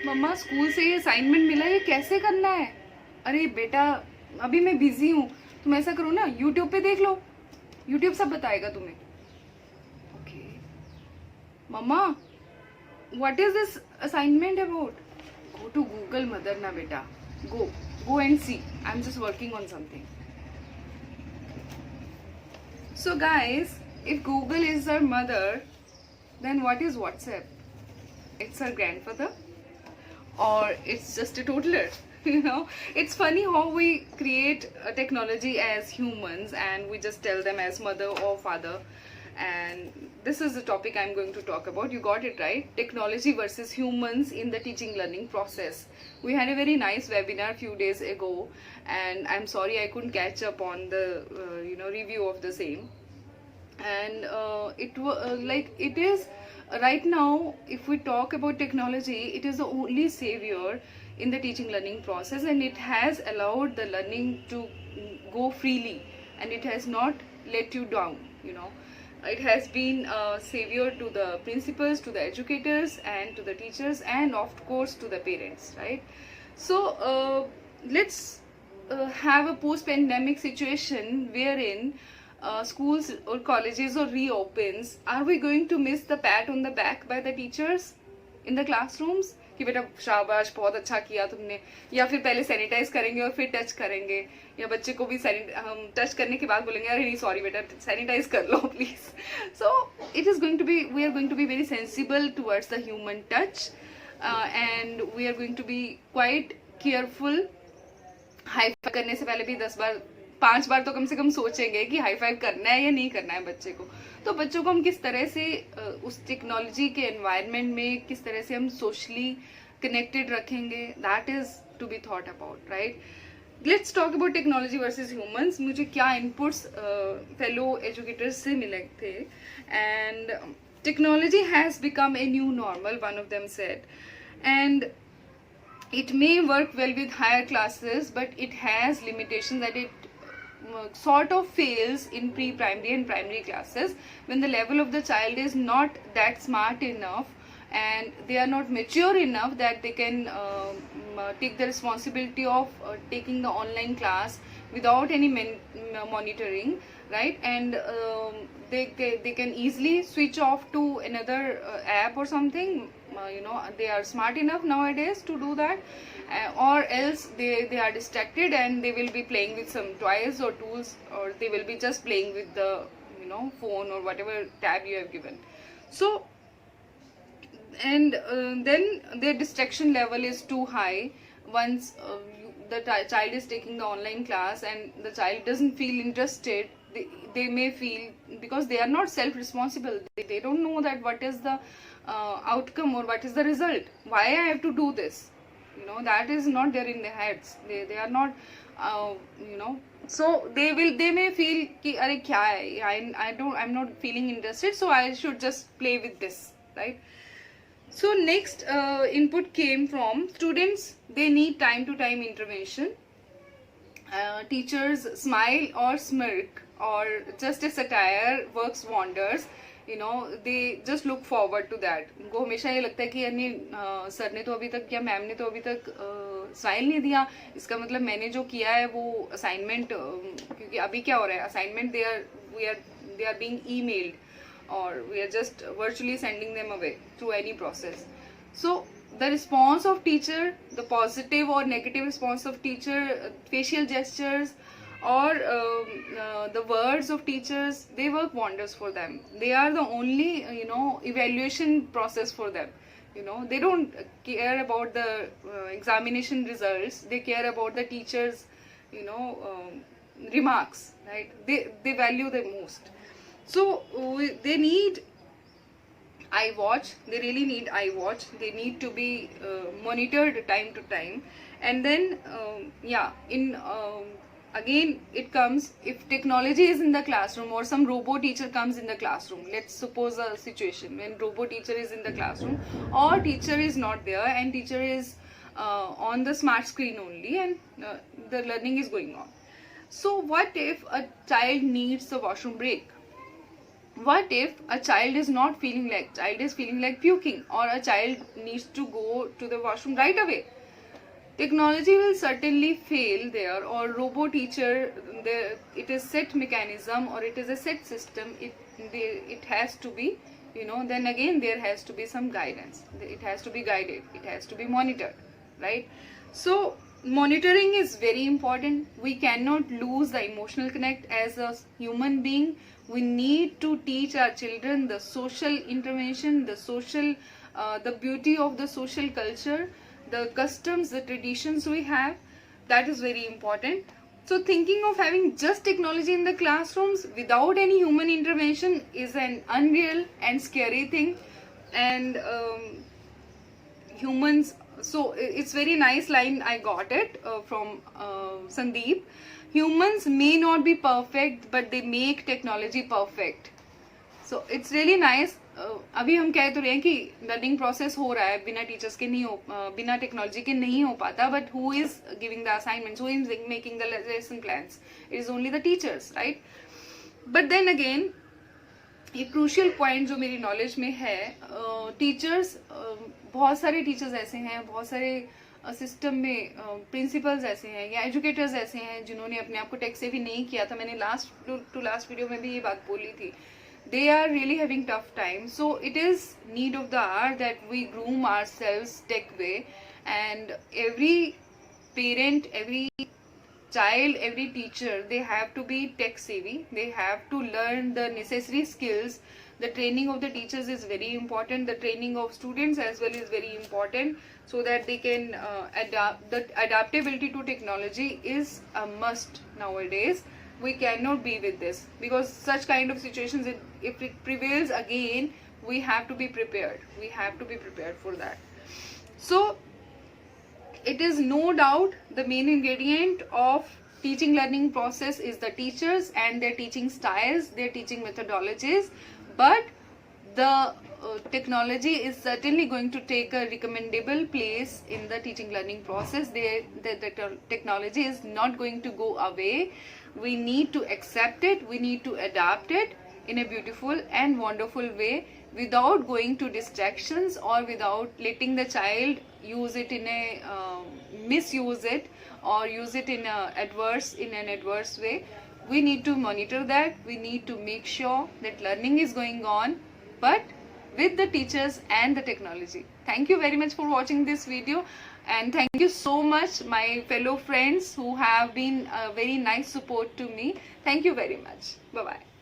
मम्मा school से ये assignment मिला, ये कैसे करना है? अरे बेटा, अभी मैं बिजी हूँ। तुम ऐसा करो ना, यूट्यूब पे देख लो, यूट्यूब सब बताएगा तुम्हें। Okay mama, what is this assignment about? Go to Google mother ना बेटा, go and see, I am just working on something. So guys, if Google is our mother, then what is WhatsApp? It's our grandfather, or it's just a toddler. You know, it's funny how we create a technology as humans and we just tell them as mother or father. And this is the topic I'm going to talk about. You got it right. Technology versus humans in the teaching learning process. We had a very nice webinar a few days ago, and I'm sorry I couldn't catch up on the review of the same. And it was like it is right now, if we talk about technology, it is the only savior in the teaching learning process, and it has allowed the learning to go freely, and it has not let you down. It has been a savior to the principals, to the educators, and to the teachers, and of course to the parents, right? So let's have a post-pandemic situation wherein schools or colleges or reopens. Are we going to miss the pat on the back by the teachers in the classrooms कि बेटा शाबाश, बहुत अच्छा किया तुमने, या फिर पहले सैनिटाइज करेंगे और फिर टच करेंगे, या बच्चे को भी हम टच करने के बाद बोलेंगे अरे नहीं सॉरी बेटा सैनिटाइज कर लो please. So it is going to be, we are going to be very sensible towards the human touch, and we are going to be quite careful. High five करने से पहले भी 5 बार तो कम से कम सोचेंगे कि हाई फाइव करना है या नहीं करना है बच्चे को. तो बच्चों को हम किस तरह से उस टेक्नोलॉजी के एनवायरनमेंट में किस तरह से हम सोशली कनेक्टेड रखेंगे, that is to be thought about, right. Let's talk about technology versus humans. मुझे क्या इनपुट्स फेलो एजुकेटर्स से मिले थे. And technology has become a new normal, one of them said, and it may work well with higher classes, but it has limitations that it sort of fails in pre-primary and primary classes when the level of the child is not that smart enough and they are not mature enough that they can take the responsibility of taking the online class without any monitoring, right. And they can easily switch off to another app or something. They are smart enough nowadays to do that, or else they are distracted and they will be playing with some toys or tools, or they will be just playing with the phone or whatever tab you have given. So and then their distraction level is too high. Once the child is taking the online class and the child doesn't feel interested, they may feel, because they are not self-responsible, they don't know that what is the outcome or what is the result, why I have to do this, that is not there in their heads. They are not so they may feel ki are kya hai, I'm not feeling interested, so I should just play with this, right. So next input came from students. They need time to time intervention. Teachers smile or smirk or just a satire works wonders. They just look forward to that. उनको हमेशा ये लगता है कि यानी sir ने तो अभी तक या मैम ने तो अभी तक स्माइल नहीं दिया, इसका मतलब मैंने जो किया है वो असाइनमेंट, क्योंकि अभी क्या हो रहा है, assignment they are being emailed, or we are just virtually sending them away through any process. So the response of teacher, the positive or negative response of teacher, facial gestures, or the words of teachers, they work wonders for them. They are the only evaluation process for them. They don't care about the examination results, they care about the teachers remarks, right. They value them most. So they need iWatch, they really need iWatch, they need to be monitored time to time. And then again it comes, if technology is in the classroom or some robot teacher comes in the classroom, let's suppose a situation when robot teacher is in the classroom or teacher is not there and teacher is on the smart screen only, and the learning is going on. So what if a child needs a washroom break? what if a child is not feeling like, child is feeling like puking, or a child needs to go to the washroom right away? Technology will certainly fail there, or robo teacher, it is set mechanism or it is a set system. It has to be, then again there has to be some guidance. It has to be guided, it has to be monitored, right? So monitoring is very important. We cannot lose the emotional connect as a human being. We need to teach our children the social intervention, the beauty of the social culture, the customs, the traditions we have. That is very important. So thinking of having just technology in the classrooms without any human intervention is an unreal and scary thing. And humans, so it's very nice line, I got it from Sandeep. Humans may not be perfect, but they make technology perfect. So it's really nice. अभी हम कह तो रहे हैं कि learning process हो रहा है, बिना टीचर्स के नहीं हो, बिना टेक्नोलॉजी के नहीं हो पाता, but who is giving the assignments, who is making the lesson plans? It is only the teachers, right? But then again एक क्रूशियल पॉइंट जो मेरी नॉलेज में है, टीचर्स, बहुत सारे टीचर्स ऐसे हैं, बहुत सारे सिस्टम में प्रिंसिपल्स ऐसे हैं या एजुकेटर्स ऐसे हैं जिन्होंने अपने आप को टेक सेवी नहीं किया था. मैंने लास्ट वीडियो में भी ये बात बोली थी. They are really having tough time. So it is need of the hour that we groom ourselves tech way, and every parent, every child, every teacher, they have to be tech savvy. They have to learn the necessary skills. The training of the teachers is very important. The training of students as well is very important, so that they can adapt. The adaptability to technology is a must nowadays. We cannot be with this, because such kind of situations, if it prevails again, we have to be prepared. We have to be prepared for that. So it is no doubt the main ingredient of teaching learning process is the teachers and their teaching styles, their teaching methodologies. But the technology is certainly going to take a recommendable place in the teaching learning process. The technology is not going to go away. We need to accept it, we need to adapt it in a beautiful and wonderful way, without going to distractions or without letting the child use it in a misuse it or use it in an adverse way. We need to monitor that. We need to make sure that learning is going on, but with the teachers and the technology. Thank you very much for watching this video, and thank you so much my fellow friends who have been a very nice support to me. Thank you very much. Bye bye.